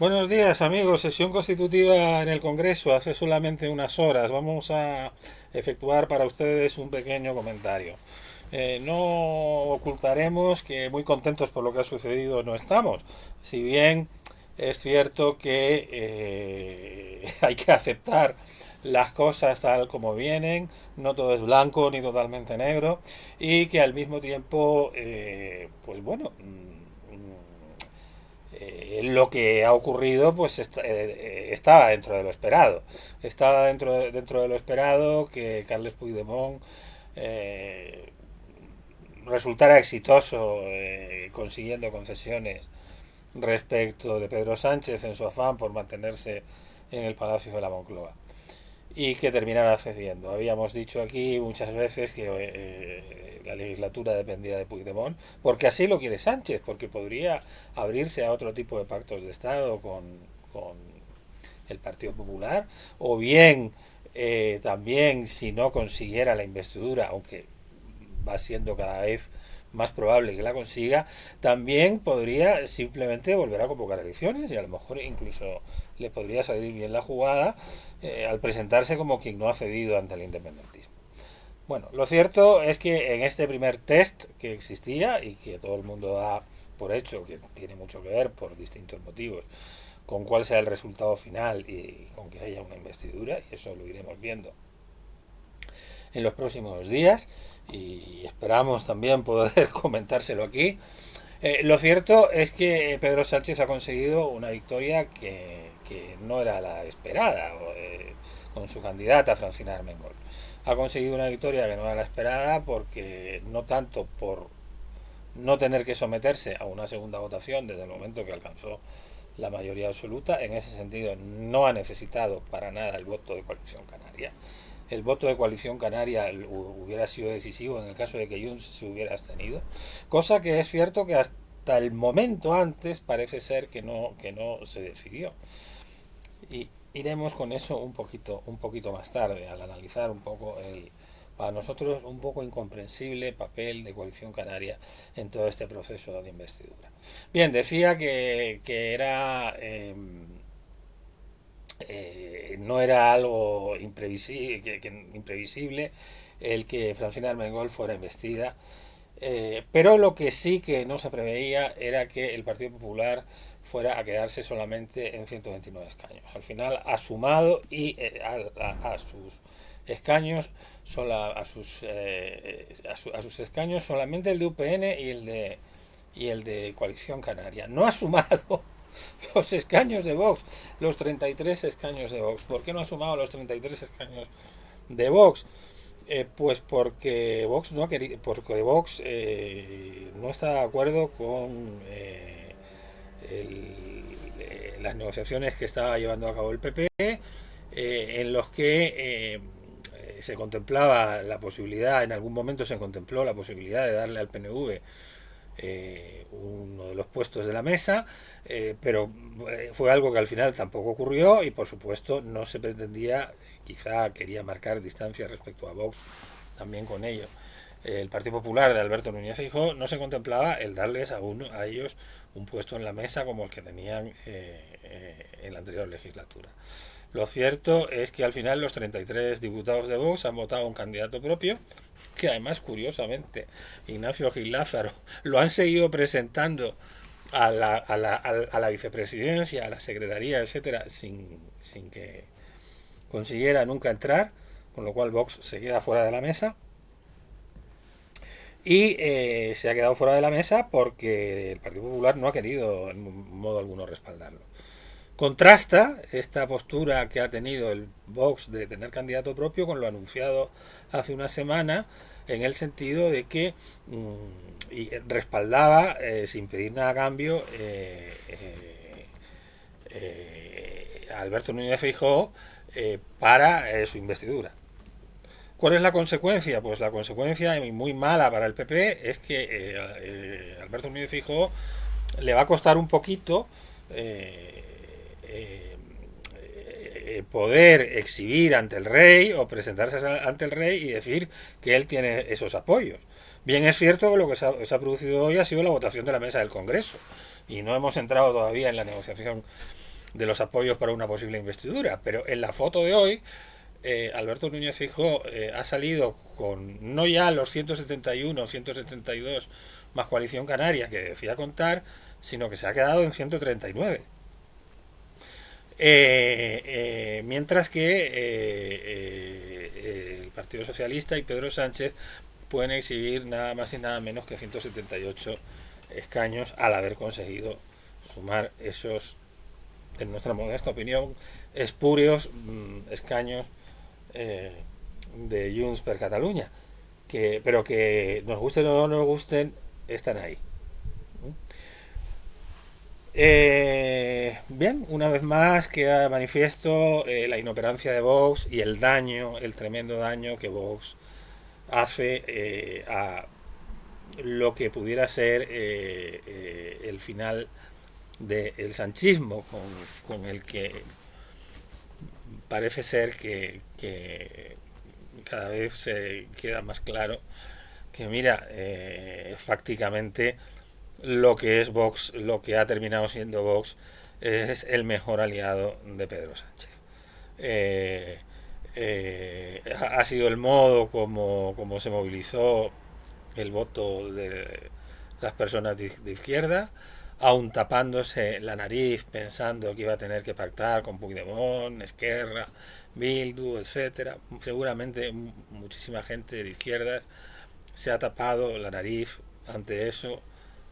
Buenos días amigos, sesión constitutiva en el Congreso hace solamente unas horas. Vamos a efectuar para ustedes un pequeño comentario. No ocultaremos que muy contentos por lo que ha sucedido no estamos, si bien es cierto que hay que aceptar las cosas tal como vienen, no todo es blanco ni totalmente negro, y que al mismo tiempo, pues bueno, lo que ha ocurrido pues estaba dentro de lo esperado. Estaba dentro de lo esperado que Carles Puigdemont eh, resultara exitoso consiguiendo concesiones respecto de Pedro Sánchez en su afán por mantenerse en el Palacio de la Moncloa y que terminara cediendo. Habíamos dicho aquí muchas veces que la legislatura dependía de Puigdemont, porque así lo quiere Sánchez, porque podría abrirse a otro tipo de pactos de Estado con el Partido Popular, o bien también si no consiguiera la investidura, aunque va siendo cada vez más probable que la consiga, también podría simplemente volver a convocar elecciones y a lo mejor incluso le podría salir bien la jugada al presentarse como quien no ha cedido ante el independentismo. Bueno, lo cierto es que en este primer test que existía y que todo el mundo da por hecho, que tiene mucho que ver por distintos motivos, con cuál sea el resultado final y con que haya una investidura, y eso lo iremos viendo en los próximos días, y esperamos también poder comentárselo aquí. Lo cierto es que Pedro Sánchez ha conseguido una victoria que no era la esperada con su candidata Francina Armengol. Ha conseguido una victoria que no era la esperada porque no tanto por no tener que someterse a una segunda votación desde el momento que alcanzó la mayoría absoluta, en ese sentido no ha necesitado para nada el voto de Coalición Canaria. El voto de Coalición Canaria hubiera sido decisivo en el caso de que Junts se hubiera abstenido, cosa que es cierto que hasta el momento antes parece ser que no se decidió. Y iremos con eso un poquito más tarde, al analizar un poco el, para nosotros, un poco incomprensible papel de Coalición Canaria en todo este proceso de investidura. Bien, decía que era no era algo imprevisible, imprevisible el que Francina Armengol fuera investida, pero lo que sí que no se preveía era que el Partido Popular fuera a quedarse solamente en 129 escaños. Al final ha sumado y a sus escaños a sus escaños solamente el de UPN y el de Coalición Canaria. No ha sumado los escaños de Vox, los 33 escaños de Vox. ¿Por qué no ha sumado los 33 escaños de Vox? Pues porque Vox no ha querido, porque Vox no está de acuerdo con las negociaciones que estaba llevando a cabo el PP, en los que se contemplaba la posibilidad, en algún momento se contempló la posibilidad de darle al PNV uno de los puestos de la mesa, pero fue algo que al final tampoco ocurrió y por supuesto no se pretendía, quizá quería marcar distancia respecto a Vox también con ello. El Partido Popular de Alberto Núñez Feijóo no se contemplaba el darles a ellos un puesto en la mesa como el que tenían en la anterior legislatura. Lo cierto es que al final los 33 diputados de Vox han votado un candidato propio, que además, curiosamente, Ignacio Gil Lázaro lo han seguido presentando a la vicepresidencia, a la secretaría, etcétera, sin que consiguiera nunca entrar, con lo cual Vox se queda fuera de la mesa. Y se ha quedado fuera de la mesa porque el Partido Popular no ha querido en modo alguno respaldarlo. Contrasta esta postura que ha tenido el Vox de tener candidato propio con lo anunciado hace una semana, en el sentido de que respaldaba, sin pedir nada a cambio, a Alberto Núñez Feijóo para su investidura. ¿Cuál es la consecuencia? Pues la consecuencia, muy mala para el PP, es que Alberto Núñez Feijóo le va a costar un poquito poder exhibir ante el rey o presentarse ante el rey y decir que él tiene esos apoyos. Bien, es cierto que lo que se ha producido hoy ha sido la votación de la mesa del Congreso y no hemos entrado todavía en la negociación de los apoyos para una posible investidura. Pero en la foto de hoy, Alberto Núñez Feijóo ha salido con no ya los 171, 172 más Coalición Canaria que decía contar, sino que se ha quedado en 139. Mientras que el Partido Socialista y Pedro Sánchez pueden exhibir nada más y nada menos que 178 escaños al haber conseguido sumar esos, en nuestra modesta opinión, espurios escaños de Junts per Catalunya, pero que nos gusten o no nos gusten, están ahí. Bien, una vez más queda de manifiesto la inoperancia de Vox y el daño, el tremendo daño que Vox hace a lo que pudiera ser el final del sanchismo, con el que parece ser que cada vez se queda más claro que, mira, fácticamente lo que es Vox, lo que ha terminado siendo Vox, es el mejor aliado de Pedro Sánchez. Ha sido el modo como se movilizó el voto de las personas de izquierda, aun tapándose la nariz pensando que iba a tener que pactar con Puigdemont, Esquerra, Bildu, etcétera. Seguramente muchísima gente de izquierdas se ha tapado la nariz ante eso,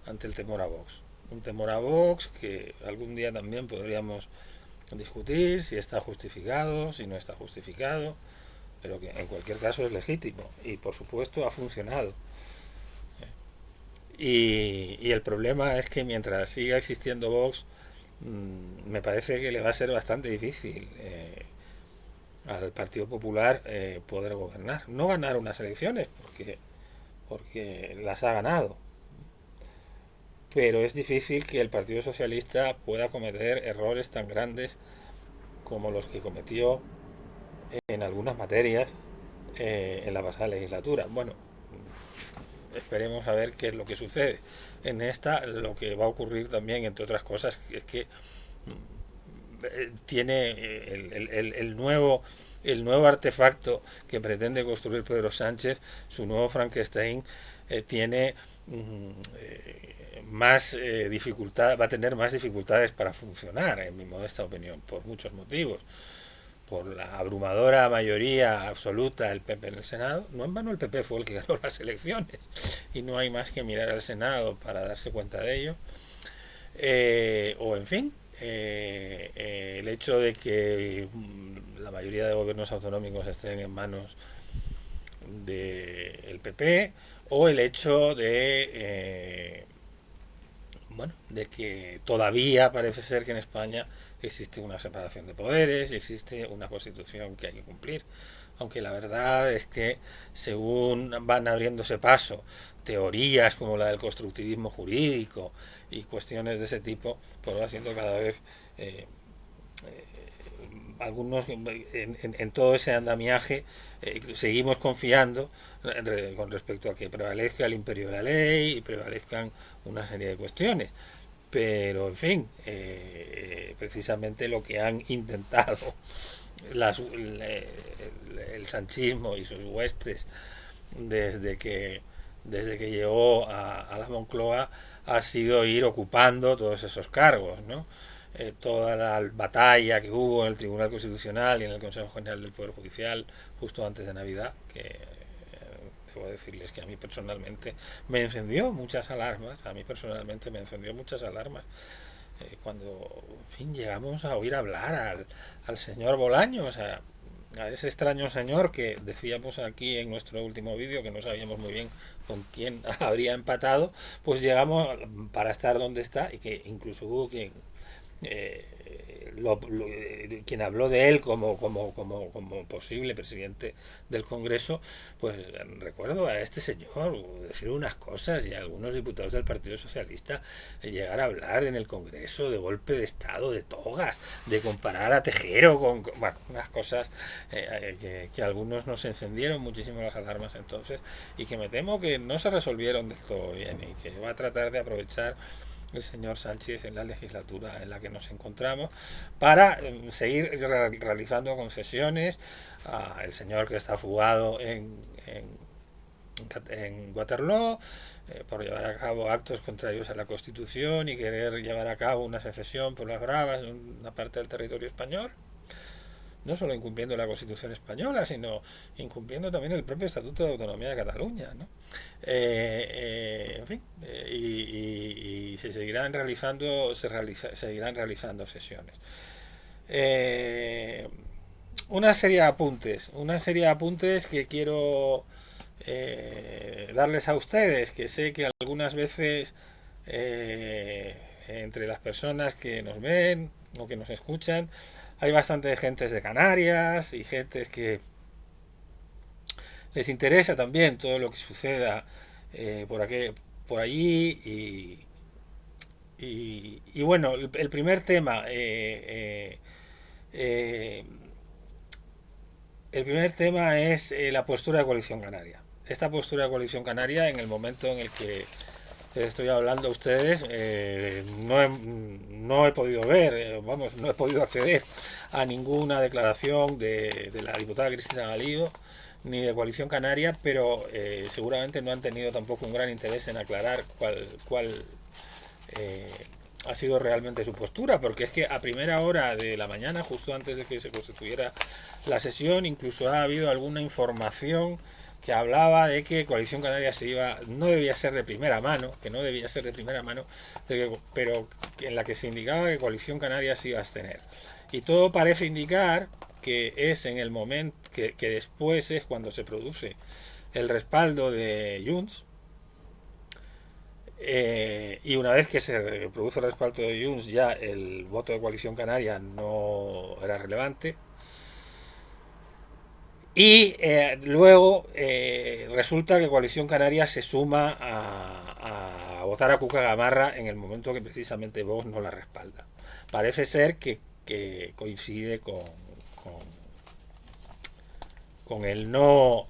ante el temor a Vox. Un temor a Vox que algún día también podríamos discutir si está justificado, si no está justificado, pero que en cualquier caso es legítimo y por supuesto ha funcionado. Y el problema es que mientras siga existiendo Vox, me parece que le va a ser bastante difícil al Partido Popular poder gobernar. No ganar unas elecciones, porque las ha ganado, pero es difícil que el Partido Socialista pueda cometer errores tan grandes como los que cometió en algunas materias en la pasada legislatura. Bueno, esperemos a ver qué es lo que sucede. En esta lo que va a ocurrir también, entre otras cosas, es que tiene el nuevo artefacto que pretende construir Pedro Sánchez, su nuevo Frankenstein, tiene más dificultad, va a tener más dificultades para funcionar, en mi modesta opinión, por muchos motivos. Por la abrumadora mayoría absoluta del PP en el Senado. No en vano el PP fue el que ganó las elecciones y no hay más que mirar al Senado para darse cuenta de ello. O en fin, el hecho de que la mayoría de gobiernos autonómicos estén en manos del PP, o el hecho de que todavía parece ser que en España existe una separación de poderes y existe una constitución que hay que cumplir. Aunque la verdad es que según van abriéndose paso teorías como la del constructivismo jurídico y cuestiones de ese tipo, pues va siendo cada vez algunos en todo ese andamiaje seguimos confiando con respecto a que prevalezca el imperio de la ley y prevalezcan una serie de cuestiones, pero en fin, precisamente lo que han intentado el sanchismo y sus huestes desde que llegó a la Moncloa ha sido ir ocupando todos esos cargos, ¿no? Toda la batalla que hubo en el Tribunal Constitucional y en el Consejo General del Poder Judicial justo antes de Navidad, que debo decirles que a mí personalmente me encendió muchas alarmas, cuando, en fin, llegamos a oír hablar al señor Bolaños, a ese extraño señor que decíamos aquí en nuestro último vídeo que no sabíamos muy bien con quién habría empatado, pues llegamos para estar donde está y que incluso hubo quien habló de él como posible presidente del Congreso, pues recuerdo a este señor decir unas cosas y a algunos diputados del Partido Socialista llegar a hablar en el Congreso de golpe de Estado, de togas, de comparar a Tejero con bueno, unas cosas que a algunos nos encendieron muchísimo las alarmas entonces y que me temo que no se resolvieron del todo bien y que va a tratar de aprovechar el señor Sánchez en la legislatura en la que nos encontramos, para seguir realizando concesiones al señor que está fugado en Waterloo, por llevar a cabo actos contrarios a la Constitución y querer llevar a cabo una secesión por las bravas en una parte del territorio español, no solo incumpliendo la Constitución española, sino incumpliendo también el propio Estatuto de Autonomía de Cataluña, ¿no? En fin, y se seguirán realizando, seguirán realizando sesiones. Una serie de apuntes que quiero darles a ustedes, que sé que algunas veces entre las personas que nos ven o que nos escuchan hay bastante gentes de Canarias y gentes que les interesa también todo lo que suceda por allí y bueno, el primer tema el primer tema es la postura de Coalición Canaria. Esta postura de Coalición Canaria, en el momento en el que estoy hablando a ustedes, no he podido ver, no he podido acceder a ninguna declaración de la diputada Cristina Galido ni de Coalición Canaria, pero seguramente no han tenido tampoco un gran interés en aclarar cuál ha sido realmente su postura, porque es que a primera hora de la mañana, justo antes de que se constituyera la sesión, incluso ha habido alguna información que hablaba de que Coalición Canaria no debía ser de primera mano, pero en la que se indicaba que Coalición Canaria se iba a abstener. Y todo parece indicar que es en el momento que después es cuando se produce el respaldo de Junts, y una vez que se produce el respaldo de Junts, ya el voto de Coalición Canaria no era relevante. Y luego resulta que Coalición Canaria se suma a votar a Cuca Gamarra en el momento que precisamente Vox no la respalda. Parece ser que coincide con el no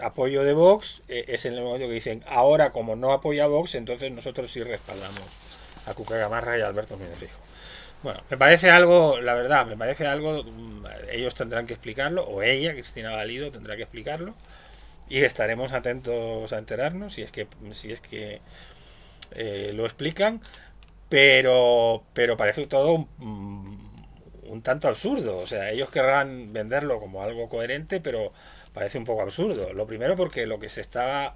apoyo de Vox. Es en el momento que dicen, ahora como no apoya a Vox, entonces nosotros sí respaldamos a Cuca Gamarra y a Alberto Núñez Feijóo. Bueno, me parece algo, la verdad, ellos tendrán que explicarlo, o ella, Cristina Galido, tendrá que explicarlo, y estaremos atentos a enterarnos si es que lo explican, pero parece todo un tanto absurdo. O sea, ellos querrán venderlo como algo coherente, pero parece un poco absurdo. Lo primero porque lo que se estaba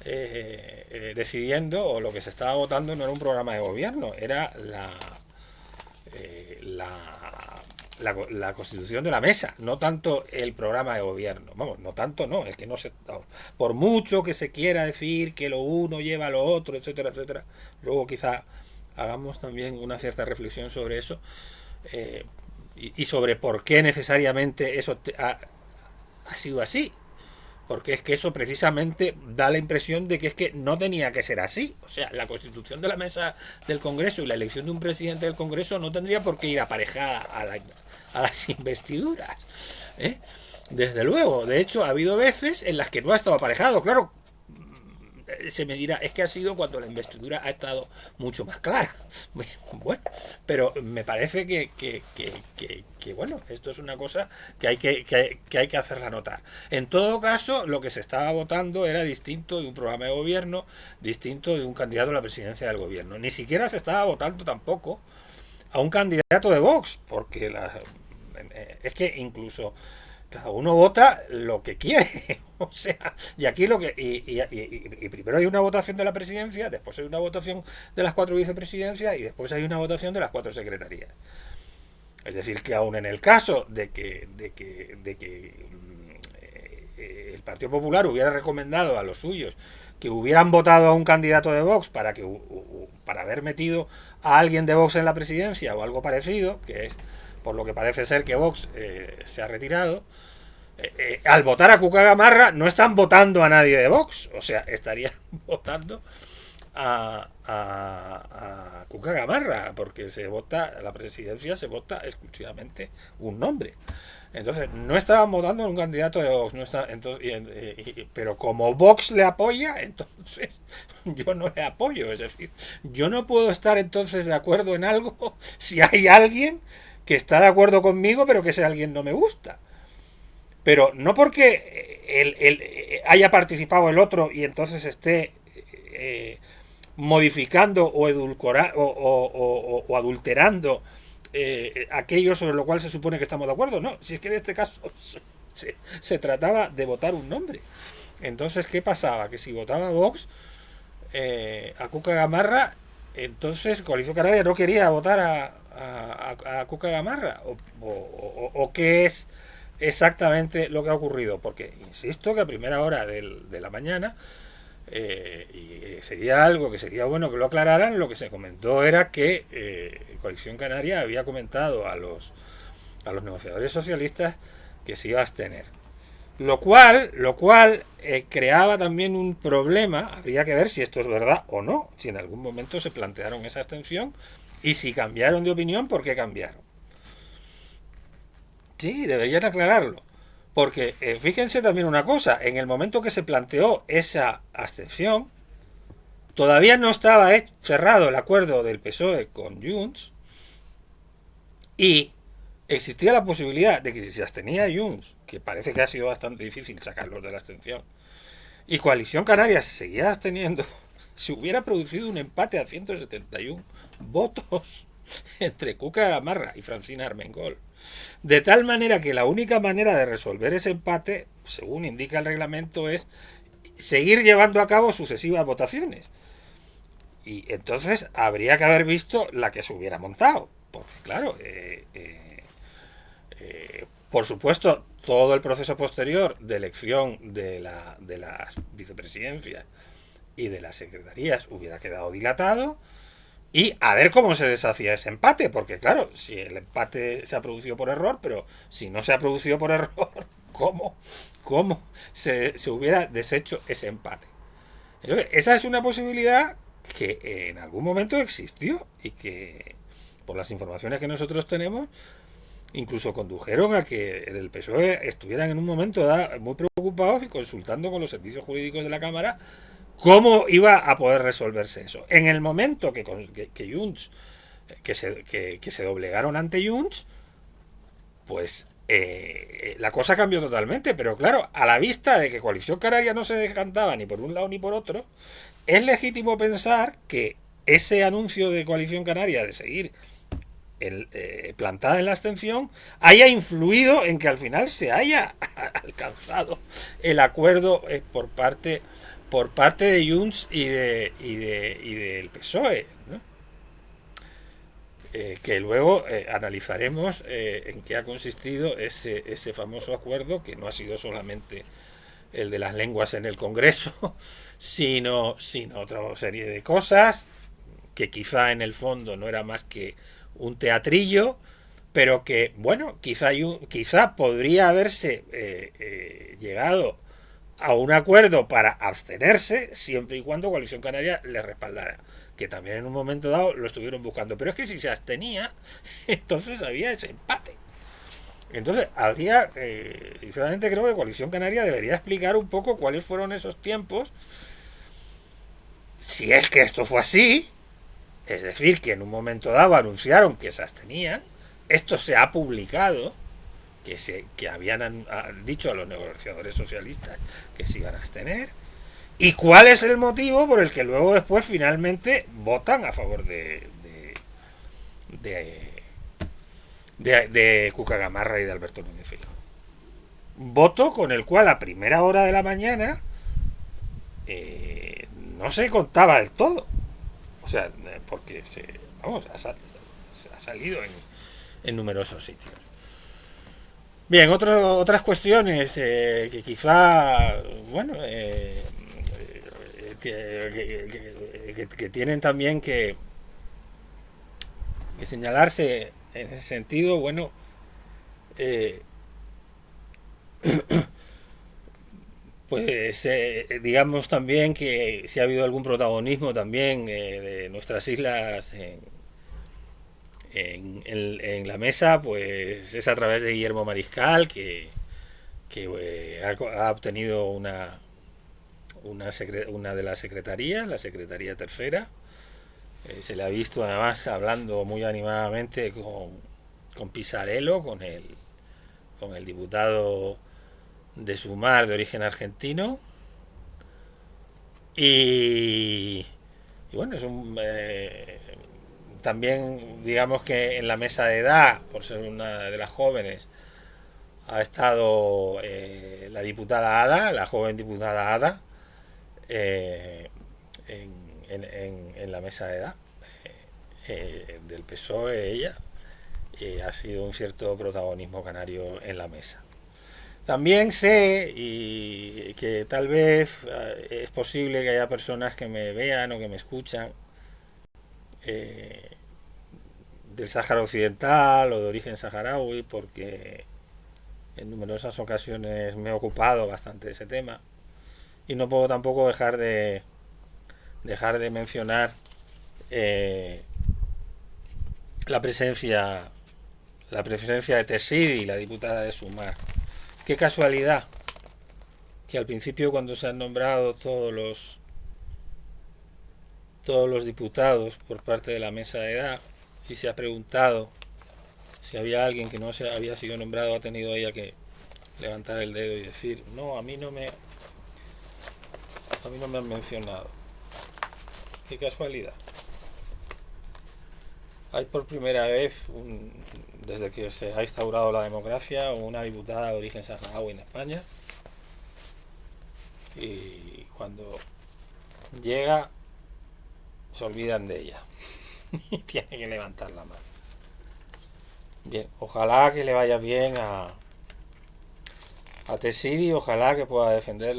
decidiendo o lo que se estaba votando no era un programa de gobierno, era la constitución de la mesa, no tanto el programa de gobierno. Vamos, no tanto, no, es que no se, por mucho que se quiera decir que lo uno lleva a lo otro, etcétera, etcétera, luego quizá hagamos también una cierta reflexión sobre eso, y sobre por qué necesariamente eso ha sido así. Porque es que eso precisamente da la impresión de que es que no tenía que ser así. O sea, la constitución de la mesa del Congreso y la elección de un presidente del Congreso no tendría por qué ir aparejada a las investiduras, ¿eh? Desde luego. De hecho, ha habido veces en las que no ha estado aparejado. Claro, se me dirá, es que ha sido cuando la investidura ha estado mucho más clara. Bueno, pero me parece que bueno, esto es una cosa que hay que hacerla notar. En todo caso, lo que se estaba votando era distinto de un programa de gobierno, distinto de un candidato a la presidencia del gobierno. Ni siquiera se estaba votando tampoco a un candidato de Vox, porque es que incluso cada uno vota lo que quiere. O sea, y aquí y primero hay una votación de la presidencia, después hay una votación de las 4 vicepresidencias y después hay una votación de las 4 secretarías. Es decir, que aún en el caso de que el Partido Popular hubiera recomendado a los suyos que hubieran votado a un candidato de Vox para haber metido a alguien de Vox en la presidencia o algo parecido, que es por lo que parece ser que Vox se ha retirado, al votar a Cuca Gamarra no están votando a nadie de Vox, o sea, estarían votando a Cuca Gamarra, porque se vota, la presidencia se vota exclusivamente un nombre. Entonces, no estaban votando en un candidato de Vox, no está, entonces, pero como Vox le apoya, entonces yo no le apoyo. Es decir, yo no puedo estar entonces de acuerdo en algo si hay alguien que está de acuerdo conmigo, pero que ese alguien no me gusta. Pero no porque haya participado el otro y entonces esté modificando o, o adulterando aquello sobre lo cual se supone que estamos de acuerdo. No, si es que en este caso se trataba de votar un nombre. Entonces, ¿qué pasaba? Que si votaba Vox a Cuca Gamarra, entonces Coalición Canaria no quería votar a Cuca Gamarra. O qué es exactamente lo que ha ocurrido. Porque, insisto, que a primera hora de la mañana, y sería algo que sería bueno que lo aclararan, lo que se comentó era que Coalición Canaria había comentado a los negociadores socialistas que se iba a abstener. Lo cual creaba también un problema. Habría que ver si esto es verdad o no, si en algún momento se plantearon esa abstención y si cambiaron de opinión, ¿por qué cambiaron? Sí, deberían aclararlo. Porque fíjense también una cosa, en el momento que se planteó esa abstención, todavía no estaba cerrado el acuerdo del PSOE con Junts y existía la posibilidad de que si se abstenía Junts, que parece que ha sido bastante difícil sacarlos de la abstención, y Coalición Canaria se seguía absteniendo, se hubiera producido un empate a 171 votos entre Cuca Gamarra y Francina Armengol. De tal manera que la única manera de resolver ese empate, según indica el reglamento, es seguir llevando a cabo sucesivas votaciones. Y entonces habría que haber visto la que se hubiera montado. Porque claro, por supuesto, todo el proceso posterior de elección de las vicepresidencias y de las secretarías hubiera quedado dilatado. Y a ver cómo se deshacía ese empate, porque claro, si el empate se ha producido por error, pero si no se ha producido por error, ¿cómo se hubiera deshecho ese empate? Entonces, esa es una posibilidad que en algún momento existió y que, por las informaciones que nosotros tenemos, incluso condujeron a que el PSOE estuvieran en un momento muy preocupados y consultando con los servicios jurídicos de la Cámara cómo iba a poder resolverse eso. En el momento que Junts, que se doblegaron ante Junts, pues la cosa cambió totalmente. Pero claro, a la vista de que Coalición Canaria no se decantaba ni por un lado ni por otro, es legítimo pensar que ese anuncio de Coalición Canaria de seguir plantada en la abstención haya influido en que al final se haya alcanzado el acuerdo por parte de Junts y del PSOE, ¿no? Que luego analizaremos en qué ha consistido ese famoso acuerdo, que no ha sido solamente el de las lenguas en el Congreso, sino otra serie de cosas que quizá en el fondo no era más que un teatrillo, pero que, bueno, quizá podría haberse llegado a un acuerdo para abstenerse siempre y cuando Coalición Canaria le respaldara, que también en un momento dado lo estuvieron buscando. Pero es que si se abstenía, entonces había ese empate. Entonces habría, sinceramente creo que Coalición Canaria debería explicar un poco cuáles fueron esos tiempos, si es que esto fue así. Es decir, que en un momento dado anunciaron que se abstenían. Esto se ha publicado, que habían dicho a los negociadores socialistas que se iban a abstener. ¿Y cuál es el motivo por el que luego después finalmente votan a favor de Cuca Gamarra y de Alberto Núñez Feijóo? Voto con el cual a primera hora de la mañana no se contaba del todo. O sea, porque ha salido en numerosos sitios. Bien, otras cuestiones que quizá, bueno, que tienen también que señalarse en ese sentido, bueno, Pues digamos también que si ha habido algún protagonismo también de nuestras islas en la mesa, pues es a través de Guillermo Mariscal, que ha obtenido una de las secretarías, la Secretaría Tercera. Se le ha visto además hablando muy animadamente con Pisarello, con el diputado de Sumar de origen argentino. Y, y bueno, también digamos que en la mesa de edad, por ser una de las jóvenes, ha estado la diputada Ada, la joven diputada Ada, eh, en la mesa de edad del PSOE. Ella ha sido un cierto protagonismo canario en la mesa. También sé y que tal vez es posible que haya personas que me vean o que me escuchan eh, del Sáhara Occidental o de origen saharaui, porque en numerosas ocasiones me he ocupado bastante de ese tema y no puedo tampoco dejar de mencionar eh, la presencia la presencia de Tessidi, la diputada de Sumar. Qué casualidad que al principio, cuando se han nombrado todos los diputados por parte de la mesa de edad y se ha preguntado si había alguien que no se había sido nombrado, ha tenido ella que levantar el dedo y decir: no, a mí no me han mencionado. Qué casualidad. Hay por primera vez, desde que se ha instaurado la democracia, una diputada de origen saharaui en España, y cuando llega se olvidan de ella y tiene que levantar la mano. Bien, ojalá que le vaya bien a Tessidi, ojalá que pueda defender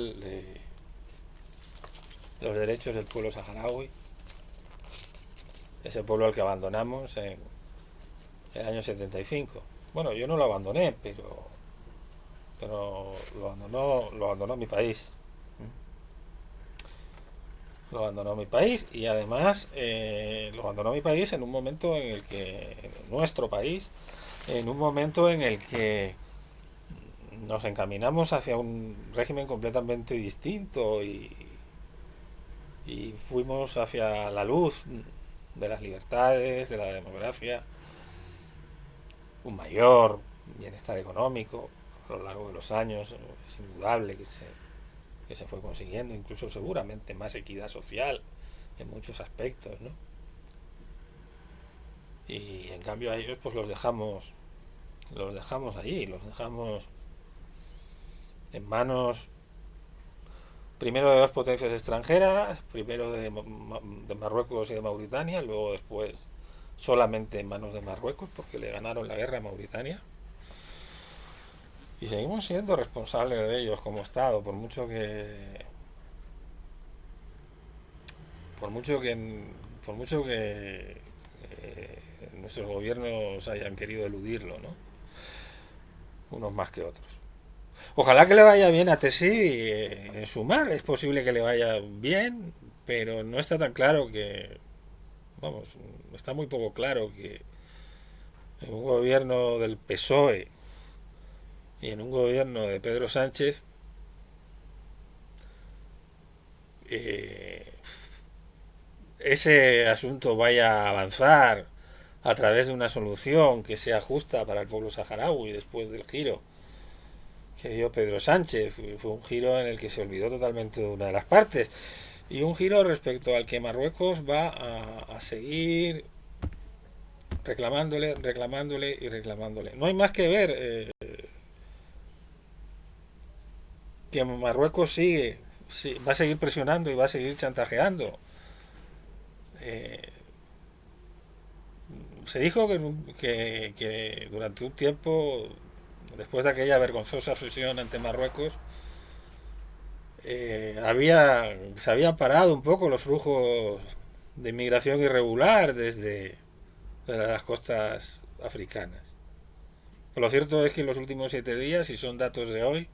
los derechos del pueblo saharaui, ese pueblo al que abandonamos en el año 75. Bueno, yo no lo abandoné, pero lo abandonó mi país. Lo abandonó mi país, y además lo abandonó mi país en un momento en el que, en nuestro país, en un momento en el que nos encaminamos hacia un régimen completamente distinto y fuimos hacia la luz de las libertades, de la democracia, un mayor bienestar económico a lo largo de los años. Es indudable que se fue consiguiendo, incluso seguramente más equidad social en muchos aspectos, ¿no? Y en cambio a ellos pues los dejamos allí, los dejamos en manos primero de dos potencias extranjeras, primero de Marruecos y de Mauritania, luego después solamente en manos de Marruecos porque le ganaron la guerra a Mauritania. Y seguimos siendo responsables de ellos como Estado, por mucho que por mucho que nuestros gobiernos hayan querido eludirlo, ¿no? Unos más que otros. Ojalá que le vaya bien a Tessí en Sumar. Es posible que le vaya bien, pero no está tan claro vamos, está muy poco claro que en un gobierno del PSOE y en un gobierno de Pedro Sánchez eh, ese asunto vaya a avanzar a través de una solución que sea justa para el pueblo saharaui después del giro que dio Pedro Sánchez. Fue un giro en el que se olvidó totalmente de una de las partes, y un giro respecto al que Marruecos va a seguir reclamándole y reclamándole. No hay más que ver que Marruecos va a seguir presionando y va a seguir chantajeando. Eh, Se dijo que durante un tiempo, después de aquella vergonzosa fusión ante Marruecos, se habían parado un poco los flujos de inmigración irregular desde las costas africanas. Pero lo cierto es que en los últimos 7 días, y son datos de hoy,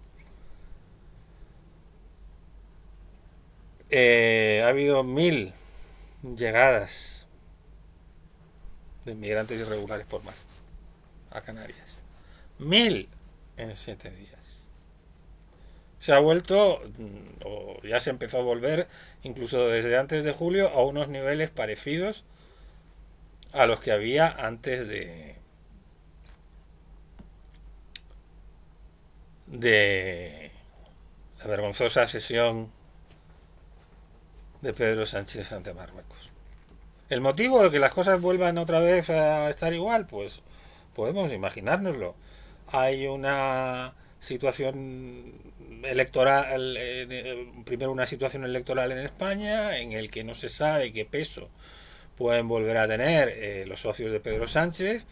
Ha habido 1000 llegadas de inmigrantes irregulares por mar a Canarias. 1000 en 7 días. Se ha vuelto, o ya se empezó a volver, incluso desde antes de julio, a unos niveles parecidos a los que había antes de la vergonzosa sesión de Pedro Sánchez ante Marruecos. El motivo de que las cosas vuelvan otra vez a estar igual, pues podemos imaginárnoslo. Hay una situación electoral, primero una situación electoral en España en el que no se sabe qué peso pueden volver a tener los socios de Pedro Sánchez,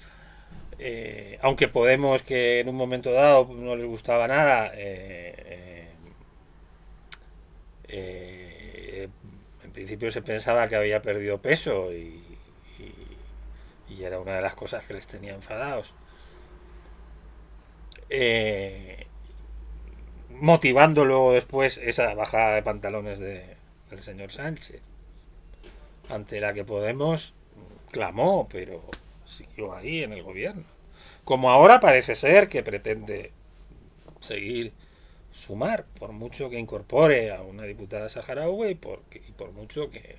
aunque Podemos, que en un momento dado no les gustaba nada, eh, en principio se pensaba que había perdido peso y era una de las cosas que les tenía enfadados. Eh, Motivando luego después esa bajada de pantalones del señor Sánchez, ante la que Podemos clamó, pero siguió ahí en el gobierno. Como ahora parece ser que pretende seguir sumar, por mucho que incorpore a una diputada saharaui y por mucho que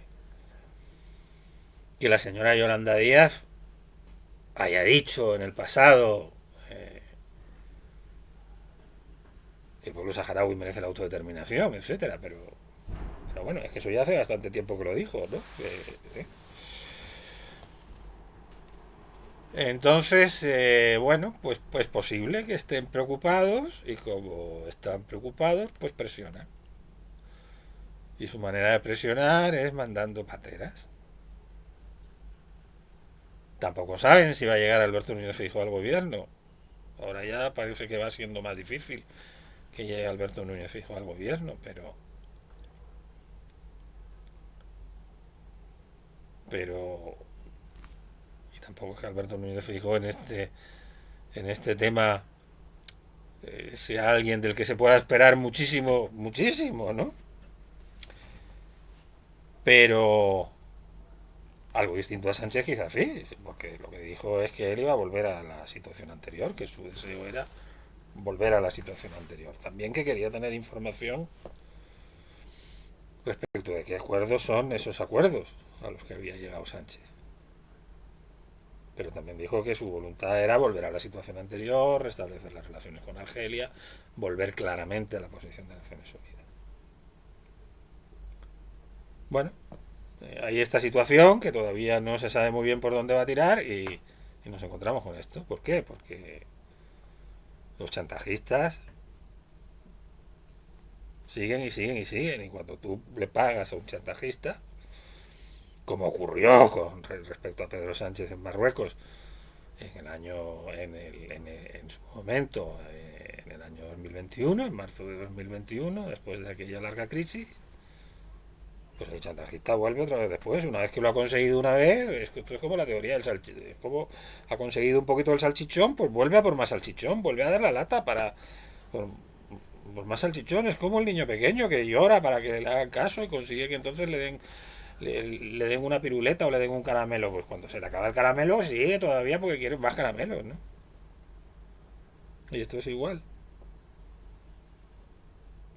la señora Yolanda Díaz haya dicho en el pasado que el pueblo saharaui merece la autodeterminación, etcétera, pero bueno, es que eso ya hace bastante tiempo que lo dijo, ¿no? Entonces, bueno, pues posible que estén preocupados y como están preocupados, pues presionan. Y su manera de presionar es mandando pateras. Tampoco saben si va a llegar Alberto Núñez Feijóo al gobierno. Ahora ya parece que va siendo más difícil que llegue Alberto Núñez Feijóo al gobierno, pero y tampoco es que Alberto Núñez Feijóo en este tema sea alguien del que se pueda esperar muchísimo, muchísimo, ¿no? Pero algo distinto a Sánchez quizás sí, porque lo que dijo es que él iba a volver a la situación anterior, que su deseo era volver a la situación anterior. También que quería tener información respecto de qué acuerdos son esos acuerdos a los que había llegado Sánchez. Pero también dijo que su voluntad era volver a la situación anterior, restablecer las relaciones con Argelia, volver claramente a la posición de Naciones Unidas. Bueno, hay esta situación que todavía no se sabe muy bien por dónde va a tirar y nos encontramos con esto. ¿Por qué? Porque los chantajistas siguen y siguen y siguen. Y cuando tú le pagas a un chantajista, como ocurrió con respecto a Pedro Sánchez en Marruecos en el año, en su momento, en el año 2021, en marzo de 2021, después de aquella larga crisis, pues el chantajista vuelve otra vez después. Una vez que lo ha conseguido una vez, esto es como la teoría del salchichón. Es como ha conseguido un poquito el salchichón, pues vuelve a por más salchichón, vuelve a dar la lata por más salchichón. Es como el niño pequeño que llora para que le hagan caso y consigue que entonces le den una piruleta o le den un caramelo. Pues cuando se le acaba el caramelo, sigue todavía porque quiere más caramelos, ¿no? Y esto es igual.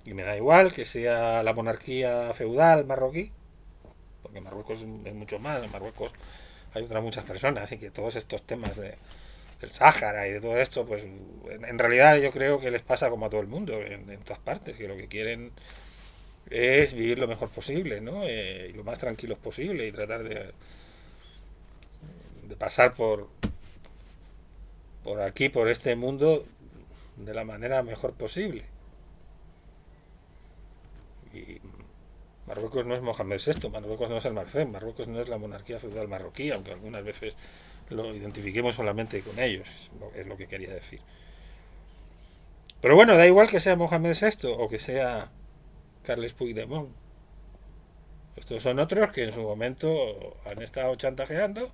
Y me da igual que sea la monarquía feudal marroquí, porque Marruecos es mucho más. En Marruecos hay otras muchas personas y que todos estos temas del Sáhara y de todo esto, pues en realidad yo creo que les pasa como a todo el mundo, en todas partes, que lo que quieren es vivir lo mejor posible, ¿no? Y lo más tranquilos posible y tratar de pasar por aquí, por este mundo, de la manera mejor posible. Y Marruecos no es Mohamed VI, Marruecos no es el Marfem, Marruecos no es la monarquía feudal marroquí, aunque algunas veces lo identifiquemos solamente con ellos, es lo que quería decir. Pero bueno, da igual que sea Mohamed VI o que sea Carles Puigdemont. Estos son otros que en su momento han estado chantajeando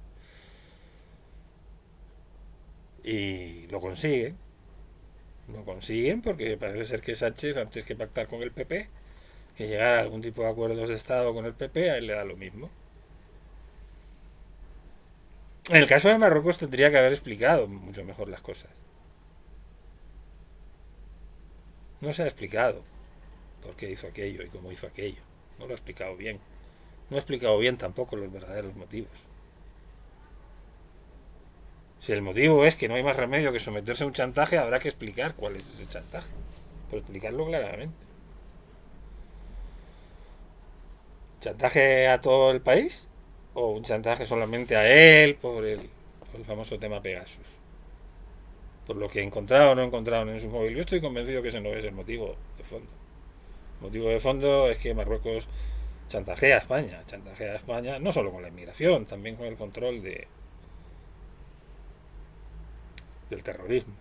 y lo consiguen. Lo consiguen porque parece ser que Sánchez, antes que pactar con el PP, que llegar a algún tipo de acuerdos de Estado con el PP, a él le da lo mismo. En el caso de Marruecos tendría que haber explicado mucho mejor las cosas. No se ha explicado por qué hizo aquello y cómo hizo aquello. No lo ha explicado bien. No ha explicado bien tampoco los verdaderos motivos. Si el motivo es que no hay más remedio que someterse a un chantaje, habrá que explicar cuál es ese chantaje. Pero explicarlo claramente. ¿Chantaje a todo el país? ¿O un chantaje solamente a él por el famoso tema Pegasus? Por lo que encontraron o no encontraron en su móvil. Yo estoy convencido que ese no es el motivo de fondo. El motivo de fondo es que Marruecos chantajea a España no solo con la inmigración, también con el control del terrorismo.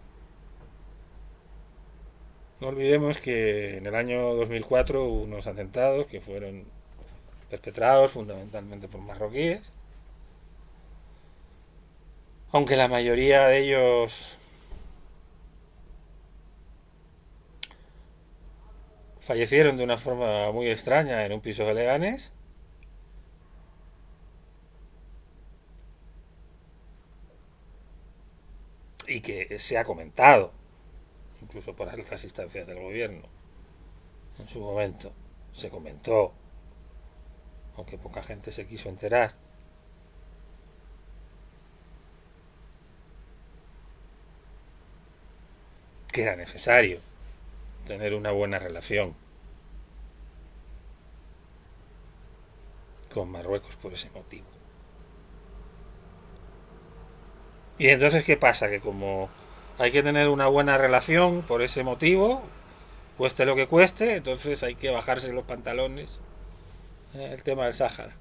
No olvidemos que en el año 2004 hubo unos atentados que fueron perpetrados fundamentalmente por marroquíes, aunque la mayoría de ellos fallecieron de una forma muy extraña en un piso de Leganés. Y que se ha comentado, incluso por altas instancias del gobierno, en su momento, se comentó, aunque poca gente se quiso enterar, que era necesario tener una buena relación con Marruecos por ese motivo. Y entonces, ¿qué pasa? Que como hay que tener una buena relación por ese motivo, cueste lo que cueste, entonces hay que bajarse los pantalones. El tema del Sáhara.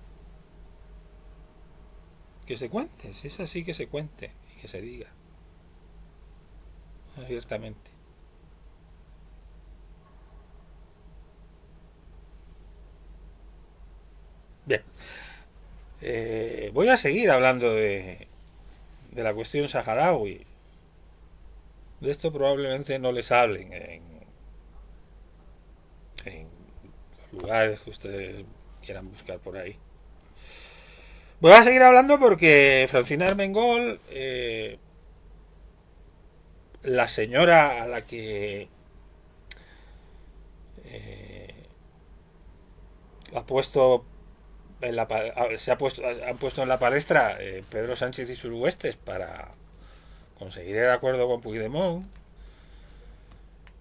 Que se cuente, si es así, que se cuente y que se diga abiertamente. Bien, voy a seguir hablando de la cuestión saharaui. De esto probablemente no les hablen en los lugares que ustedes quieran buscar por ahí. Voy a seguir hablando porque Francina Armengol, la señora a la que ha puesto han puesto en la palestra Pedro Sánchez y sus huestes para conseguir el acuerdo con Puigdemont,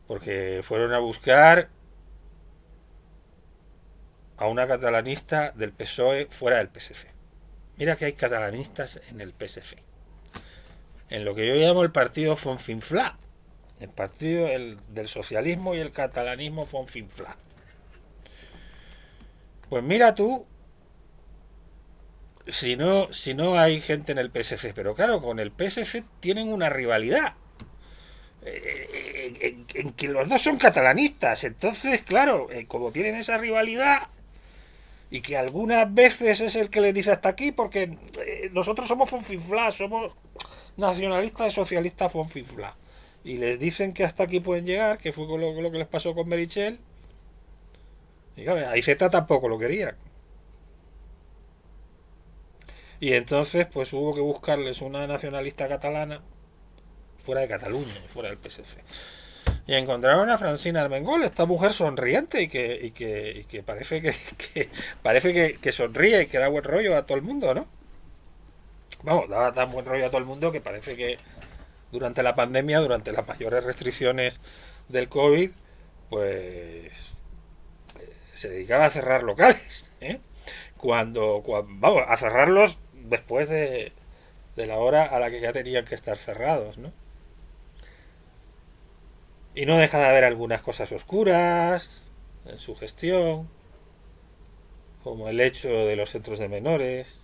porque fueron a buscar a una catalanista del PSOE fuera del PSF. Mira que hay catalanistas en el PSF, en lo que yo llamo el partido Fonfinflá, el partido del socialismo y el catalanismo Fonfinflá. Pues mira tú, si no hay gente en el PSF, pero claro, con el PSF tienen una rivalidad. En que los dos son catalanistas, entonces, claro, como tienen esa rivalidad y que algunas veces es el que les dice hasta aquí, porque nosotros somos Fonfinflá, somos nacionalistas y socialistas Fonfinflá, y les dicen que hasta aquí pueden llegar, que fue lo que les pasó con Merichel, y claro, Aiceta tampoco lo quería. Y entonces pues hubo que buscarles una nacionalista catalana fuera de Cataluña, fuera del PSF. Y encontraron a Francina Armengol, esta mujer sonriente y que parece que sonríe y que da buen rollo a todo el mundo, ¿no? Vamos, da tan buen rollo a todo el mundo que parece que durante la pandemia, durante las mayores restricciones del COVID, pues se dedicaba a cerrar locales, ¿eh? Vamos, a cerrarlos después de la hora a la que ya tenían que estar cerrados, ¿no? Y no deja de haber algunas cosas oscuras en su gestión, como el hecho de los centros de menores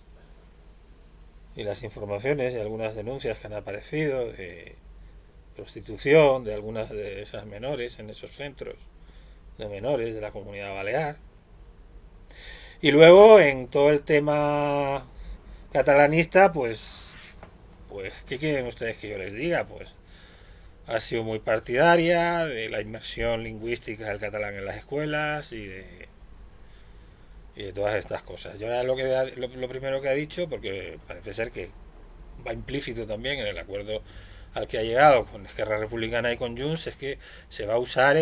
y las informaciones y algunas denuncias que han aparecido de prostitución de algunas de esas menores en esos centros de menores de la Comunidad Balear. Y luego en todo el tema catalanista, pues ¿qué quieren ustedes que yo les diga? Pues ha sido muy partidaria de la inmersión lingüística del catalán en las escuelas y de y de todas estas cosas. Yo ahora lo primero que ha dicho, porque parece ser que va implícito también en el acuerdo al que ha llegado con Esquerra Republicana y con Junts, es que se va a usar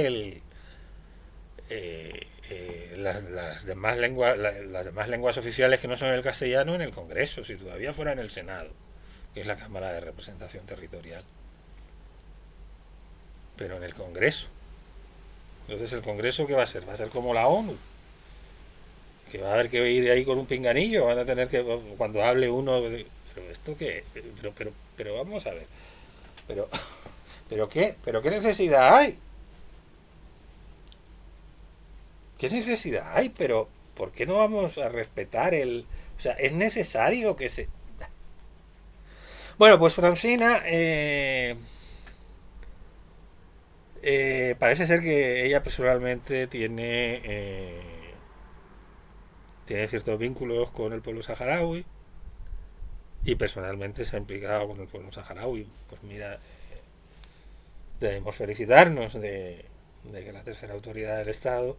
las demás lenguas oficiales que no son el castellano en el Congreso, si todavía fuera en el Senado, que es la Cámara de Representación Territorial, pero en el Congreso. Entonces el Congreso, ¿qué va a ser? Va a ser como la ONU, que va a haber que ir ahí con un pinganillo, van a tener que, cuando hable uno, pero esto qué, pero vamos a ver, pero, pero qué necesidad hay, qué necesidad hay, pero ¿por qué no vamos a respetar o sea, es necesario que se... Bueno, pues Francina, parece ser que ella personalmente tiene ciertos vínculos con el pueblo saharaui y personalmente se ha implicado con el pueblo saharaui. Pues mira, debemos felicitarnos de que la tercera autoridad del Estado,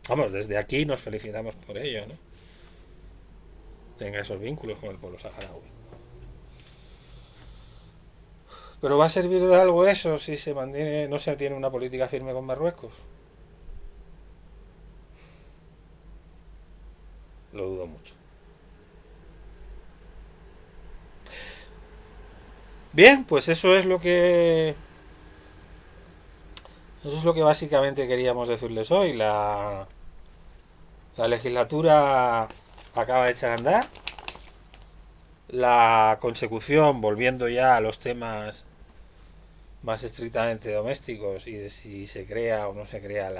vamos, desde aquí nos felicitamos por ello, ¿no? Tenga esos vínculos con el pueblo saharaui. Pero ¿va a servir de algo eso si se mantiene, no se tiene una política firme con Marruecos? Lo dudo mucho. Bien, pues eso es lo que básicamente queríamos decirles hoy. La legislatura acaba de echar a andar. La consecución, volviendo ya a los temas más estrictamente domésticos y de si se crea o no se crea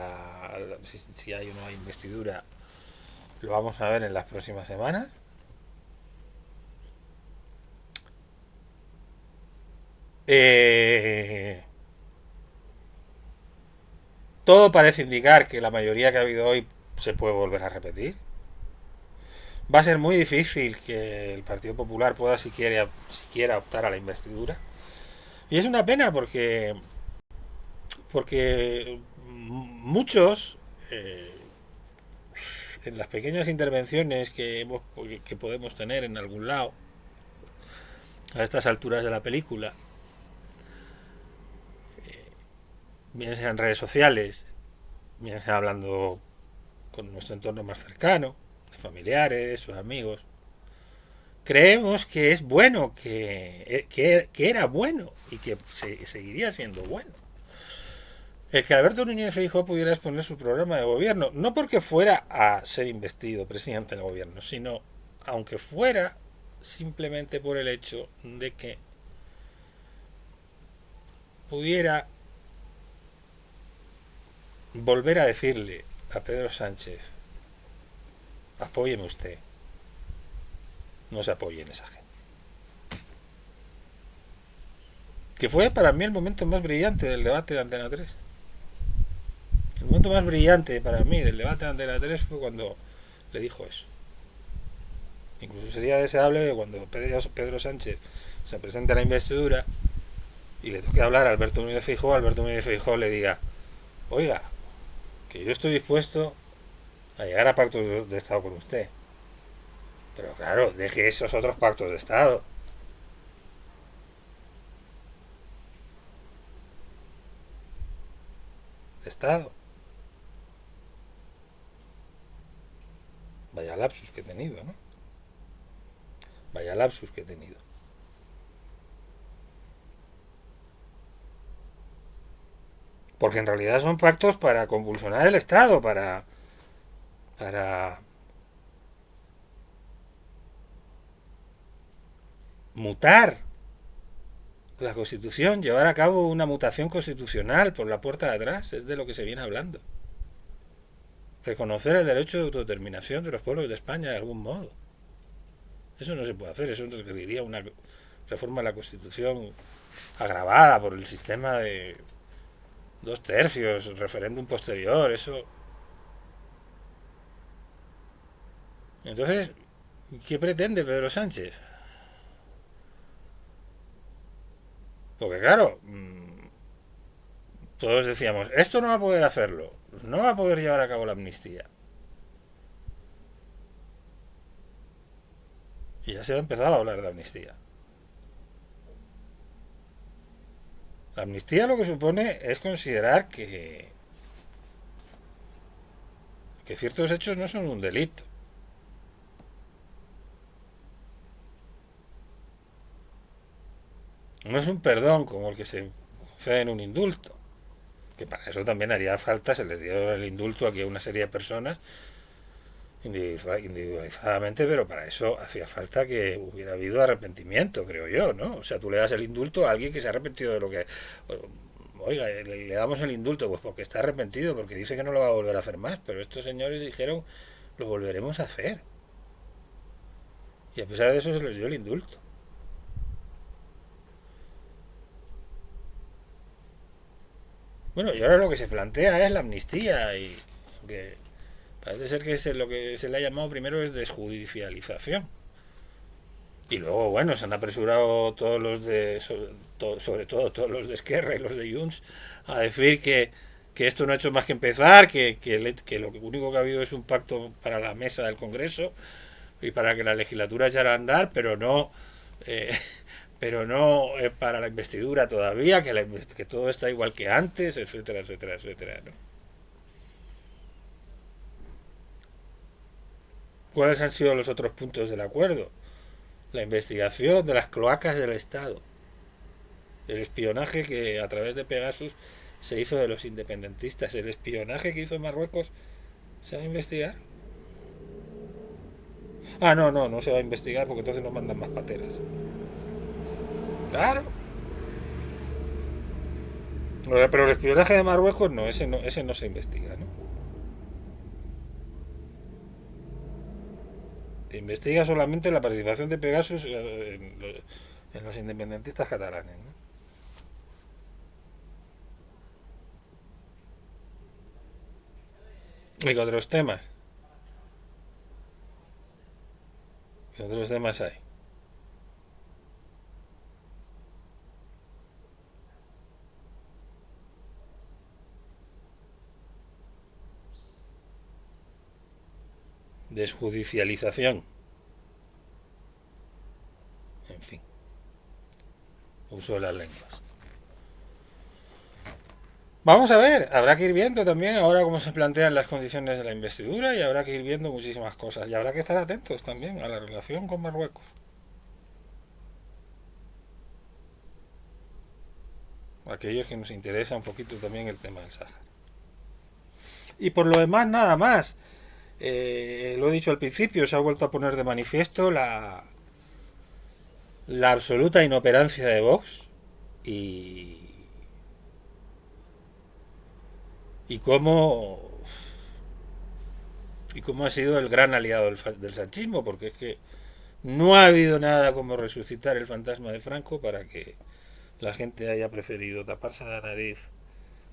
si hay o no hay investidura, lo vamos a ver en las próximas semanas. Eh, Todo parece indicar que la mayoría que ha habido hoy se puede volver a repetir. Va a ser muy difícil que el Partido Popular pueda siquiera optar a la investidura. Y es una pena porque muchos, en las pequeñas intervenciones que podemos tener en algún lado, a estas alturas de la película, bien sea en redes sociales, bien sea hablando con nuestro entorno más cercano, de familiares o amigos, creemos que es bueno, que era bueno y que seguiría siendo bueno. El que Alberto Núñez Feijóo pudiera exponer su programa de gobierno, no porque fuera a ser investido presidente del gobierno, sino aunque fuera simplemente por el hecho de que pudiera volver a decirle a Pedro Sánchez, apóyeme usted, no se apoye en esa gente. Que fue para mí el momento más brillante del debate de Antena 3. El momento más brillante para mí del debate de Antena 3 fue cuando le dijo eso. Incluso sería deseable que cuando Pedro Sánchez se presente a la investidura y le toque hablar a Alberto Núñez Feijóo le diga, oiga, que yo estoy dispuesto a llegar a pactos de Estado con usted. Pero claro, deje esos otros pactos de Estado. De Estado. Vaya lapsus que he tenido, ¿no? Vaya lapsus que he tenido. Porque en realidad son pactos para convulsionar el Estado, para mutar la Constitución, llevar a cabo una mutación constitucional por la puerta de atrás, es de lo que se viene hablando. Reconocer el derecho de autodeterminación de los pueblos de España de algún modo. Eso no se puede hacer, eso requeriría una reforma de la Constitución agravada por el sistema de 2/3, referéndum posterior, eso. Entonces, ¿qué pretende Pedro Sánchez? Porque claro, todos decíamos, esto no va a poder hacerlo, no va a poder llevar a cabo la amnistía. Y ya se ha empezado a hablar de amnistía. La amnistía lo que supone es considerar que ciertos hechos no son un delito. No es un perdón como el que se concede en un indulto. Que para eso también haría falta, se les dio el indulto aquí a una serie de personas individualizadamente, pero para eso hacía falta que hubiera habido arrepentimiento, creo yo, ¿no? O sea, tú le das el indulto a alguien que se ha arrepentido de lo que... Oiga, le damos el indulto, pues porque está arrepentido, porque dice que no lo va a volver a hacer más, pero estos señores dijeron, lo volveremos a hacer. Y a pesar de eso se les dio el indulto. Bueno, y ahora lo que se plantea es la amnistía, y que parece ser que lo que se le ha llamado primero es desjudicialización. Y luego, bueno, se han apresurado todos los de, sobre todo todos los de Esquerra y los de Junts, a decir que esto no ha hecho más que empezar, que lo único que ha habido es un pacto para la mesa del Congreso y para que la legislatura echara a andar, eh, pero no para la investidura todavía, que todo está igual que antes, etcétera, etcétera, etcétera, ¿no? ¿Cuáles han sido los otros puntos del acuerdo? La investigación de las cloacas del Estado, el espionaje que a través de Pegasus se hizo de los independentistas, el espionaje que hizo Marruecos, ¿se va a investigar? Ah, no, no, no se va a investigar porque entonces nos mandan más pateras. Claro. Pero el espionaje de Marruecos no, ese no se investiga, ¿no? Se investiga solamente la participación de Pegasus en los independentistas catalanes, ¿no? Y con otros temas. ¿Qué otros temas hay? Desjudicialización. En fin, uso de las lenguas. Vamos a ver, habrá que ir viendo también ahora cómo se plantean las condiciones de la investidura y habrá que ir viendo muchísimas cosas. Y habrá que estar atentos también a la relación con Marruecos. Aquellos que nos interesa un poquito también el tema del Sáhara. Y por lo demás, nada más. Lo he dicho al principio, se ha vuelto a poner de manifiesto la absoluta inoperancia de Vox y, y cómo y cómo ha sido el gran aliado del sanchismo, porque es que no ha habido nada como resucitar el fantasma de Franco para que la gente haya preferido taparse la nariz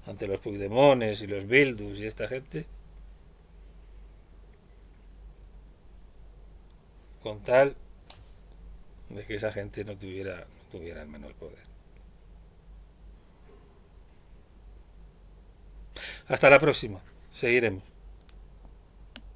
ante los Puigdemones y los Bildus y esta gente, con tal de que esa gente no tuviera el menor poder. Hasta la próxima. Seguiremos.